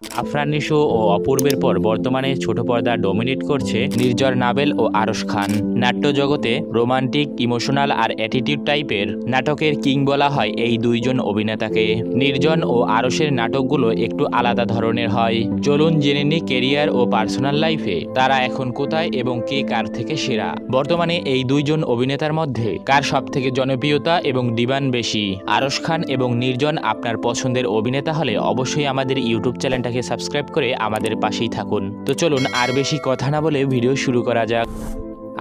আফরান নিশো ও অপূর্বের পর বর্তমানে ছোট পর্দা ডমিনেট করছে নির্ঝর নাবেল ও আরশ খান। নাট্য জগতে রোমান্টিক, ইমোশনাল আর অ্যাটিটিউড টাইপের নাটকের কিং বলা হয় এই দুইজন অভিনেতাকে। নির্জন ও আরশের নাটকগুলো একটু আলাদা ধরনের হয়। চলুন জেনে নিই কেরিয়ার ও পার্সোনাল লাইফে তারা এখন কোথায় এবং কে কার থেকে সেরা। বর্তমানে এই দুইজন অভিনেতার মধ্যে কার সব থেকে জনপ্রিয়তা এবং ডিমান্ড বেশি? আরশ খান এবং নির্জন আপনার পছন্দের অভিনেতা হলে অবশ্যই আমাদের ইউটিউব চ্যানেলটাকে সাবস্ক্রাইব করে আমাদের পাশেই থাকুন। তো চলুন আর বেশি কথা না বলে ভিডিও শুরু করা যাক।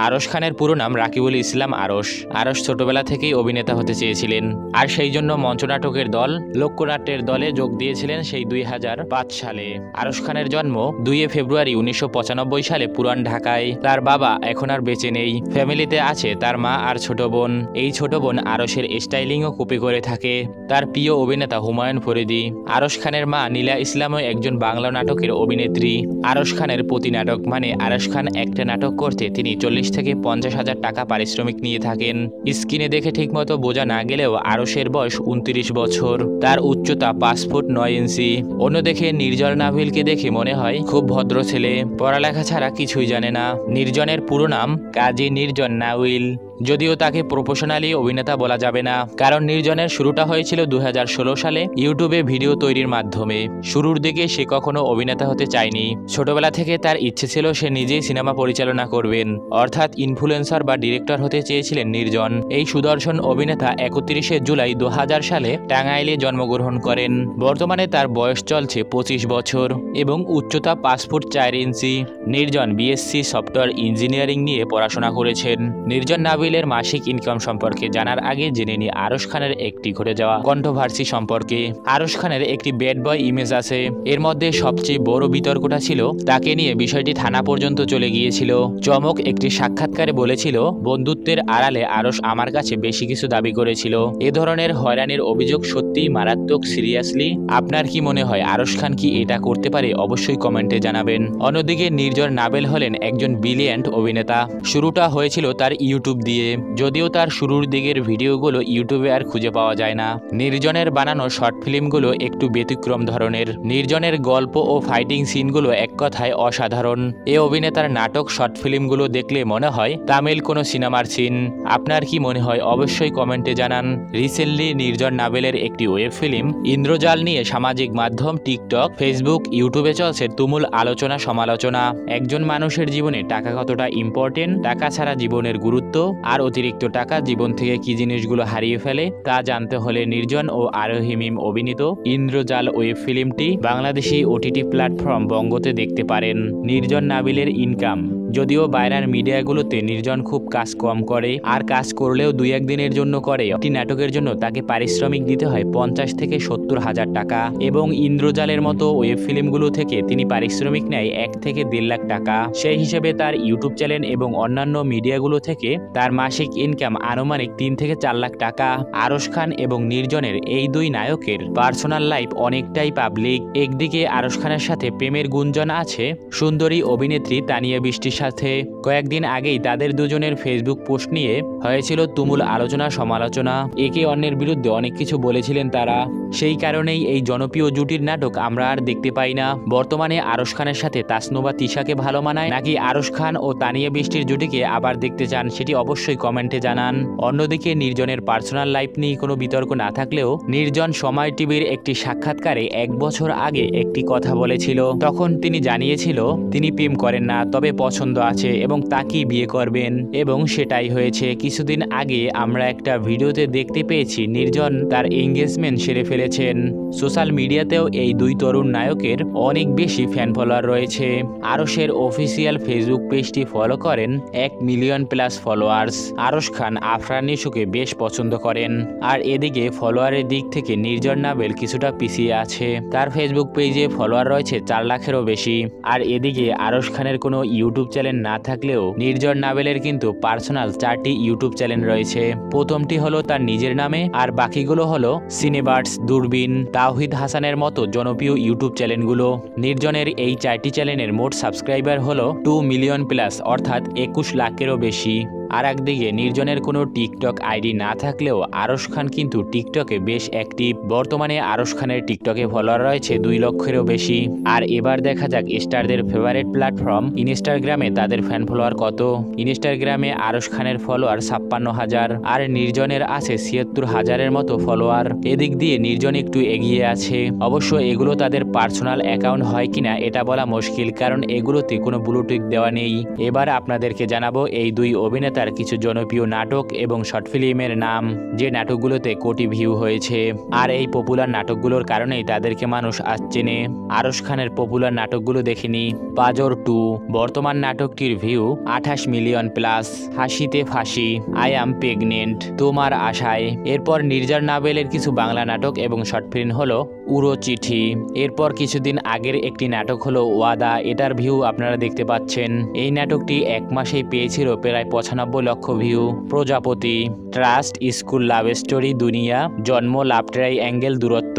আরশ খানের পুরো নাম রাকিবুল ইসলাম আরশ। আরশ ছোটবেলা থেকেই অভিনেতা হতে চেয়েছিলেন, আর সেই জন্য মঞ্চনাটকের দল লোকনাট্যের দলে যোগ দিয়েছিলেন সেই 2005 সালে। আরশ খানের জন্ম 2 ফেব্রুয়ারি 1995 সালে পুরান ঢাকায়। তার বাবা এখন আর বেঁচে নেই। ফ্যামিলিতে আছে তার মা আর ছোট বোন। এই ছোট বোন আরশের স্টাইলিংও কপি করে থাকে তার প্রিয় অভিনেতা হুমায়ুন ফরিদি। আরশ খানের মা নীলা ইসলামও একজন বাংলা নাটকের অভিনেত্রী। আরশ খানের প্রতি নাটক মানে আরশ খান একটা নাটক করতে তিনি 40 থেকে 50,000 টাকা পারিশ্রমিক নিয়ে থাকেন। স্ক্রিনে দেখে ঠিকমতো বোঝা না গেলেও আরশের বয়স 29 বছর। তার উচ্চতা 5 ফুট 9 ইঞ্চি। অন্যদিকে নির্জন নাভিলকে দেখে মনে হয় খুব ভদ্র ছেলে, পড়ালেখা ছাড়া কিছুই জানে না। নির্জনের পুরো নাম কাজী নির্জন নাভিল, যদিও তাকে প্রফেশনালি অভিনেতা বলা যাবে না, কারণ নির্জনের শুরুটা হয়েছিল 2016 সালে ইউটিউবে ভিডিও তৈরির মাধ্যমে। শুরুর দিকে সে কখনো অভিনেতা হতে চায়নি। ছোটবেলা থেকে তার ইচ্ছে ছিল সে নিজেই সিনেমা পরিচালনা করবেন, অর্থাৎ ইনফ্লুয়েন্সার বা ডিরেক্টর হতে চেয়েছিলেন নির্জন। এই সুদর্শন অভিনেতা 31 জুলাই 2000 সালে টাঙ্গাইলে জন্মগ্রহণ করেন। বর্তমানে তার বয়স চলছে 25 বছর এবং উচ্চতা 5 ফুট 4 ইঞ্চি। নির্জন বিএসসি সফটওয়্যার ইঞ্জিনিয়ারিং নিয়ে পড়াশোনা করেছেন। নির্জন নাভিলের মাসিক ইনকাম সম্পর্কে জানার আগে জেনে নিই আরশ খানের একটি ঘটে যাওয়া কন্ট্রোভার্সি সম্পর্কে। আরশ খানের একটি ব্যাড বয় ইমেজ আছে। এর মধ্যে সবচেয়ে বড় বিতর্কটা ছিল তাকে নিয়ে বিষয়টি থানা পর্যন্ত চলে গিয়েছিল। চমক একটি সাক্ষাৎকারে বলেছিল, বন্ধুত্বের আড়ালে আরশ আমার কাছে বেশি কিছু দাবি করেছিল। এ ধরনের হয়রানির অভিযোগ সত্যিই মারাত্মক। সিরিয়াসলি আপনার কি মনে হয় আরশ খান কি এটা করতে পারে? অবশ্যই কমেন্টে জানাবেন। অন্যদিকে নির্জন নাবেল হলেন একজন ব্রিলিয়ান্ট অভিনেতা। শুরুটা হয়েছিল তার ইউটিউব দিয়ে, যদিও তার শুরুর দিকের ভিডিওগুলো ইউটিউবে আর খুঁজে পাওয়া যায় না। নির্জনের বানানো শর্ট ফিল্মগুলো একটু ব্যতিক্রম ধরনের। নির্জনের গল্প ও ফাইটিং সিনগুলো এক কথায় অসাধারণ। এ অভিনেতার নাটক শর্ট ফিল্মগুলো দেখলে মনে হয় তামিল কোনো সিনেমার সিন। আপনার কি মনে হয় অবশ্যই কমেন্টে জানান। রিসেন্টলি নির্জন নাবেলের একটি ওয়েব ফিল্ম ইন্দ্রজাল নিয়ে সামাজিক মাধ্যম টিকটক, ফেসবুক, ইউটিউবে চলছে তুমুল আলোচনা সমালোচনা। একজন মানুষের জীবনে টাকা কতটা ইম্পর্টেন্ট, টাকা ছাড়া জীবনের গুরুত্ব, আর অতিরিক্ত টাকা জীবন থেকে কি জিনিসগুলো হারিয়ে ফেলে তা জানতে হলে নির্জন ও আরোহী মিম অভিনীত ইন্দ্রজাল ওয়েব ফিল্মটি বাংলাদেশি ওটিটি প্ল্যাটফর্ম বঙ্গতে দেখতে পারেন। নির্জন নাবিলের ইনকাম, যদিও বাইরের মিডিয়াগুলোতে নির্জন খুব কাজ কম করে, আর কাজ করলেও 2-1 দিনের জন্য করে। একটি নাটকের জন্য তাকে পারিশ্রমিক দিতে হয় 50 থেকে 70,000 টাকা, এবং ইন্দ্রজালের মতো ওয়েব ফিল্মগুলো থেকে তিনি পারিশ্রমিক নেয় 1 থেকে 1.5 লাখ টাকা। সেই হিসেবে তার ইউটিউব চ্যানেল এবং অন্যান্য মিডিয়াগুলো থেকে তার মাসিক ইনকাম আনুমানিক 3 থেকে 4 লাখ টাকা। আরশ খান এবং নির্জনের এই দুই নায়কের পার্সোনাল লাইফ অনেকটাই পাবলিক। একদিকে আরশ খানের সাথে প্রেমের গুঞ্জন আছে সুন্দরী অভিনেত্রী তানিয়া বৃষ্টির সাথে। কয়েকদিন আগেই তাদের দুজনের ফেসবুক পোস্ট নিয়ে হয়েছিল তুমুল আলোচনা সমালোচনা। একে অন্যের বিরুদ্ধে অনেক কিছু বলেছিলেন তারা। সেই কারণেই এই জনপ্রিয় জুটির নাটক আমরা আর দেখতে পাই না। বর্তমানে আরশ খানের সাথে তাসনুবা তিশাকে ভালো মানায়, নাকি আরশ খান ও তানিয়া বৃষ্টির জুটিকে আবার দেখতে চান সেটি অবশ্যই কমেন্টে জানান। অন্যদিকে নির্জনের পার্সোনাল লাইফ নিয়ে কোনো বিতর্ক না থাকলেও নির্জন সময় টিভির একটি সাক্ষাৎকারে 1 বছর আগে একটি কথা বলেছিল। তখন তিনি জানিয়েছিল তিনি প্রেম করেন না, তবে পছন্দ আছে এবং তাকেই বিয়ে করবেন, এবং সেটাই হয়েছে। কিছুদিন আগে আমরা একটা ভিডিওতে দেখতে পেয়েছি নির্জন তার এঙ্গেজমেন্ট সেরে ফেলেছেন। সোশ্যাল মিডিয়াতেও এই দুই তরুণ নায়কের অনেক বেশি ফ্যান ফলোয়ার রয়েছে। আরশের অফিসিয়াল ফেসবুক পেজটি ফলো করেন 1 মিলিয়ন প্লাস ফলোয়ার্স। আরশ খান আফরান নিশোকে বেশ পছন্দ করেন, আর এদিকে ফলোয়ারের দিক থেকে নির্জন নাবেল কিছুটা পিছিয়ে আছে। তার ফেসবুক পেজে ফলোয়ার রয়েছে 4 লাখেরও বেশি। আর এদিকে আরশ খানের কোনো ইউটিউব চ্যানেল না থাকলেও নির্জন নাবেলের কিন্তু পার্সোনাল 4টি ইউটিউব চ্যানেল রয়েছে। প্রথমটি হলো তার নিজের নামে, আর বাকিগুলো হলো সিনেবার্ডস, দূরবীন, তাওহিদ হাসানের মতো জনপ্রিয় ইউটিউব চ্যানেলগুলো। নির্জনের এই 4টি চ্যানেলের মোট সাবস্ক্রাইবার হলো 2 মিলিয়ন প্লাস, অর্থাৎ 21 লাখেরও বেশি। আর একদিকে নির্জনের কোনো টিকটক আইডি না থাকলেও আরশ খান কিন্তু টিকটকে বেশ অ্যাক্টিভ। বর্তমানে আরশ খানের টিকটকে ফলোয়ার রয়েছে 2 লক্ষেরও বেশি। আর এবার দেখা যাক স্টারদের ফেভারিট প্ল্যাটফর্ম ইনস্টাগ্রামে তাদের ফ্যান ফলোয়ার কত। ইনস্টাগ্রামে আরশ খানের ফলোয়ার 56,000 আর নির্জনের আছে 76,000-এর মতো ফলোয়ার। এদিক দিয়ে নির্জন একটু এগিয়ে আছে। অবশ্য এগুলো তাদের পার্সোনাল অ্যাকাউন্ট হয় কিনা এটা বলা মুশকিল, কারণ এগুলোতে কোনো ব্লুটিক দেওয়া নেই। এবার আপনাদেরকে জানাবো এই 2 অভিনেতার কিছু জনপ্রিয় নাটক এবং শর্ট ফিল্মের নাম, যে নাটকগুলোতে কোটি ভিউ হয়েছে। আর এই পপুলার নাটকগুলোর কারণেই তাদেরকে মানুষ আজ চেনে। আরশ খানের পপুলার নাটকগুলো দেখেনি। পাজর 2 বর্তমান নাটকটির ভিউ 28 মিলিয়ন প্লাস। হাসিতে ফাঁসি, আই অ্যাম প্রেগনেন্ট, তোমার আশায়। এরপর নির্জার নাভেলের কিছু বাংলা নাটক এবং শর্ট ফিল্ম হলো উড়ো চিঠি। এরপর কিছুদিন আগের একটি নাটক হলো ওয়াদা, এটার ভিউ আপনারা দেখতে পাচ্ছেন। এই নাটকটি 1 মাসেই পেয়েছিল প্রায় 95 লক্ষ ভিউ। প্রজাপতি, ট্রাস্ট, স্কুল, লাভ স্টোরি, দুনিয়া, জন্ম, লাভ ট্রাইঅ্যাঙ্গেল, দূরত্ব।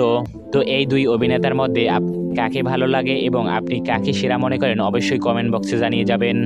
তো এই 2 অভিনেতার মধ্যে কাকে ভালো লাগে এবং আপনি কাকে সেরা মনে করেন অবশ্যই কমেন্ট বক্সে জানিয়ে যাবেন।